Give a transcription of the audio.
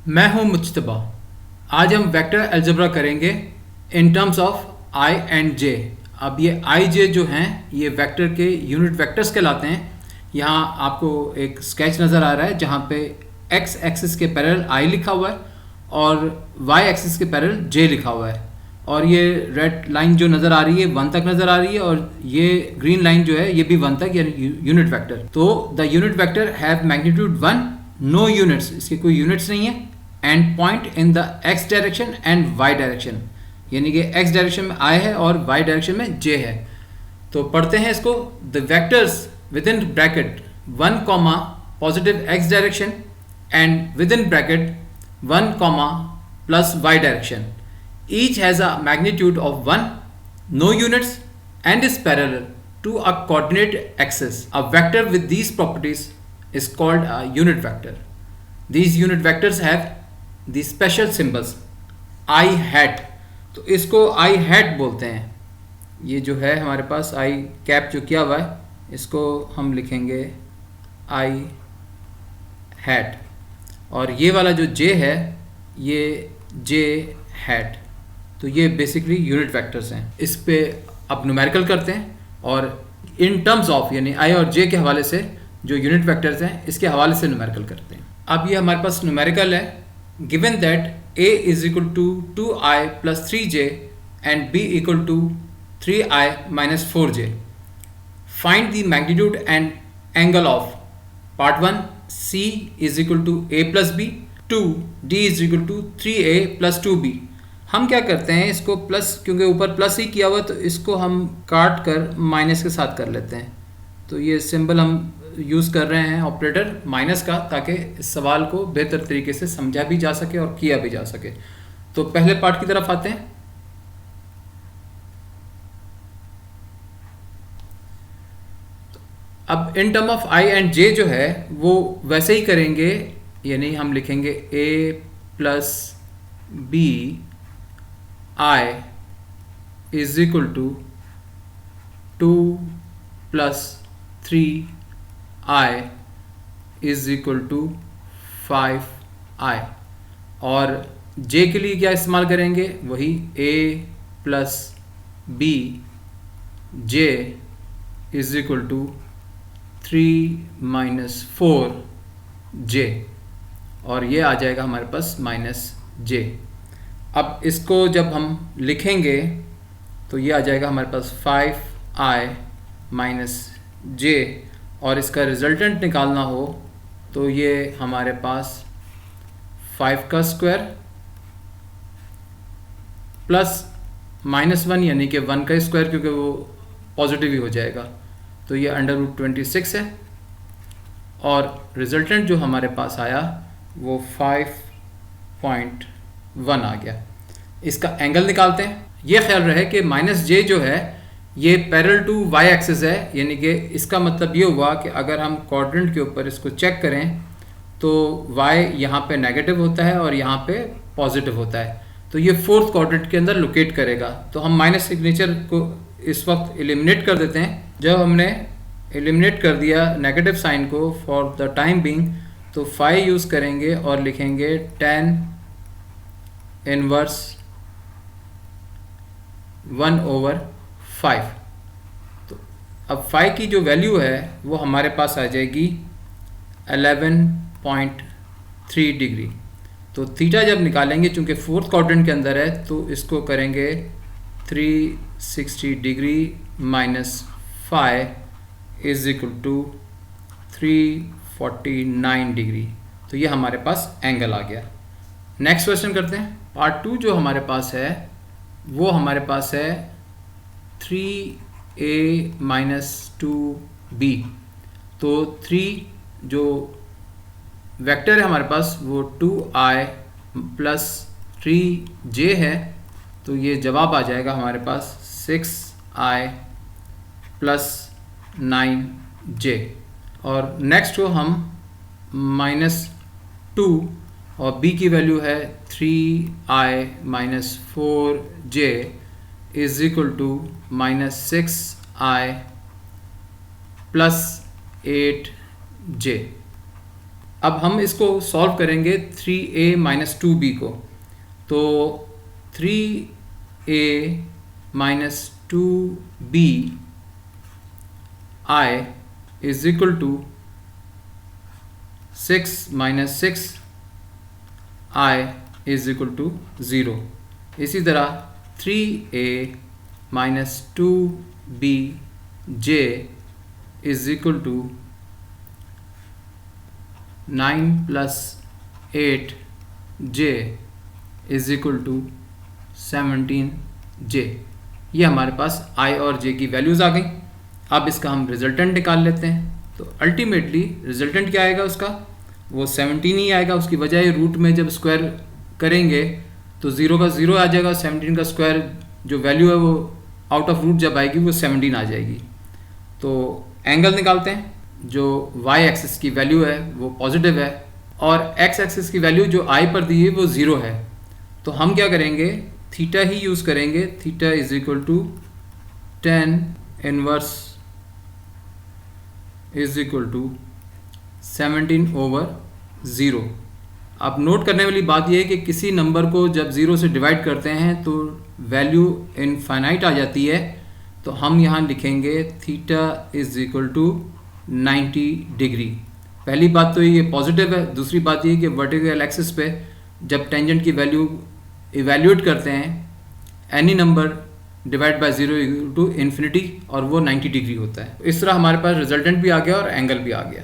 मैं हूं मुज्तबा। आज हम वेक्टर अलजेब्रा करेंगे in terms of I and J. अब ये आई जे जो हैं ये वेक्टर के यूनिट वेक्टर्स कहलाते हैं। यहाँ आपको एक स्केच नज़र आ रहा है जहाँ पे एक्स एक्सिस के पैरेलल आई लिखा हुआ है और वाई एक्सिस के पैरेलल जे लिखा हुआ है, और ये रेड लाइन जो नज़र आ रही है 1 तक नज़र आ रही है, और ये ग्रीन लाइन जो है ये भी 1 तक, यानी यूनिट वेक्टर। तो the unit vector have magnitude 1, no units, इसके कोई यूनिट्स नहीं है, and point in the X direction and Y direction, यानी कि एक्स डायरेक्शन में आई है और वाई डायरेक्शन में जे है। तो पढ़ते हैं इसको। The vectors with in bracket 1 comma positive X direction and with in bracket 1 comma plus Y direction, each has a magnitude of 1, no units, and is parallel to a coordinate axis. A vector with these properties is called a unit vector. These unit vectors have these special symbols I hat. तो इसको I hat बोलते हैं। ये जो है हमारे पास I cap जो किया हुआ है, इसको हम लिखेंगे I hat, और ये वाला जो J है ये J hat। तो ये बेसिकली यूनिट वेक्टर्स हैं। इस पे अब न्यूमेरिकल करते हैं, और इन टर्म्स ऑफ यानी आई और जे के हवाले से जो यूनिट वेक्टर्स हैं इसके हवाले से न्यूमेरिकल करते हैं। अब ये हमारे पास न्यूमेरिकल है। Given that A is equal to 2i plus 3j and b equal to 3i minus 4j, find the magnitude and angle of part 1 c is equal to a plus b, 2 d is equal to 3a plus 2b। हम क्या करते हैं, इसको plus, क्योंकि ऊपर plus ही किया हुआ तो इसको हम काट कर माइनस के साथ कर लेते हैं। तो ये सिंबल हम यूज़ कर रहे हैं ऑपरेटर माइनस का, ताकि इस सवाल को बेहतर तरीके से समझा भी जा सके और किया भी जा सके। तो पहले पार्ट की तरफ आते हैं। अब in term of I and J जो है वो वैसे ही करेंगे, यानी हम लिखेंगे a plus B I is equal to 2 plus 3i is equal to 5i, और j के लिए क्या इस्तेमाल करेंगे, वही a plus B J is equal to 3 minus 4j, और ये आ जाएगा हमारे पास माइनस j। अब इसको जब हम लिखेंगे तो ये आ जाएगा हमारे पास 5i माइनस j, और इसका रिजल्टेंट निकालना हो तो ये हमारे पास 5 का स्क्वायर प्लस माइनस 1 यानी कि 1 का स्क्वायर, क्योंकि वो पॉजिटिव ही हो जाएगा, तो ये √26 है, और रिजल्टेंट जो हमारे पास आया वो 5.1 आ गया। इसका एंगल निकालते हैं। ये ख्याल रहे कि माइनस जे जो है ये पैरेलल टू वाई एक्सिस है, यानी कि इसका मतलब ये हुआ कि अगर हम कोऑर्डिनेट के ऊपर इसको चेक करें तो वाई यहाँ पे नेगेटिव होता है और यहाँ पे पॉजिटिव होता है, तो ये फोर्थ कोऑर्डिनेट के अंदर लोकेट करेगा। तो हम माइनस सिग्नेचर को इस वक्त एलिमिनेट कर देते हैं। जब हमने एलिमिनेट कर दिया नेगेटिव साइन को फॉर द टाइम बीइंग, तो 5 यूज़ करेंगे और लिखेंगे 10 इनवर्स 1/5। तो अब 5 की जो वैल्यू है वो हमारे पास आ जाएगी 11.3 डिग्री। तो थीटा जब निकालेंगे, चूँकि फोर्थ क्वाड्रेंट के अंदर है, तो इसको करेंगे 360 degree minus 5 is equal to 349 degree. तो ये हमारे पास एंगल आ गया। नेक्स्ट क्वेश्चन करते हैं। पार्ट 2 जो हमारे पास है वो हमारे पास है 3a माइनस 2b। तो 3 जो वेक्टर है हमारे पास वो 2i प्लस 3j है, तो ये जवाब आ जाएगा हमारे पास 6i प्लस 9j। और नेक्स्ट को हम -2 और b की वैल्यू है 3i minus 4j is equal to -6i plus 8j। अब हम इसको सॉल्व करेंगे 3a माइनस 2b को। तो 3a minus 2b I is equal to 6 minus 6 I is equal to 0। इसी तरह 3a minus 2b j is equal to 9 plus 8 j is equal to 17 j। ये हमारे पास I और j की वैल्यूज़ आ गई। अब इसका हम रिजल्टेंट निकाल लेते हैं। तो अल्टीमेटली रिजल्टेंट क्या आएगा उसका, वो 17 ही आएगा। उसकी वजह है रूट में जब स्क्वायर करेंगे तो 0 का 0 आ जाएगा, 17 का स्क्वायर जो वैल्यू है वो आउट ऑफ रूट जब आएगी वो 17 आ जाएगी। तो एंगल निकालते हैं। जो y एक्सिस की वैल्यू है वो पॉजिटिव है और x एक्सिस की वैल्यू जो I पर दी है वो 0 है। तो हम क्या करेंगे, थीटा ही यूज़ करेंगे। Theta is equal to 10 inverse is equal to 17 over 0। अब नोट करने वाली बात यह है कि किसी नंबर को जब 0 से डिवाइड करते हैं तो वैल्यू इनफाइनाइट आ जाती है। तो हम यहाँ लिखेंगे theta is equal to 90 degree. पहली बात तो ये पॉजिटिव है। दूसरी बात ये कि वर्टिकल एक्सिस पे जब टेंजेंट की वैल्यू इवेल्यूएट करते हैं any number divide by 0 to infinity और वो 90 डिग्री होता है। इस तरह हमारे पास रिजल्टेंट भी आ गया और एंगल भी आ गया।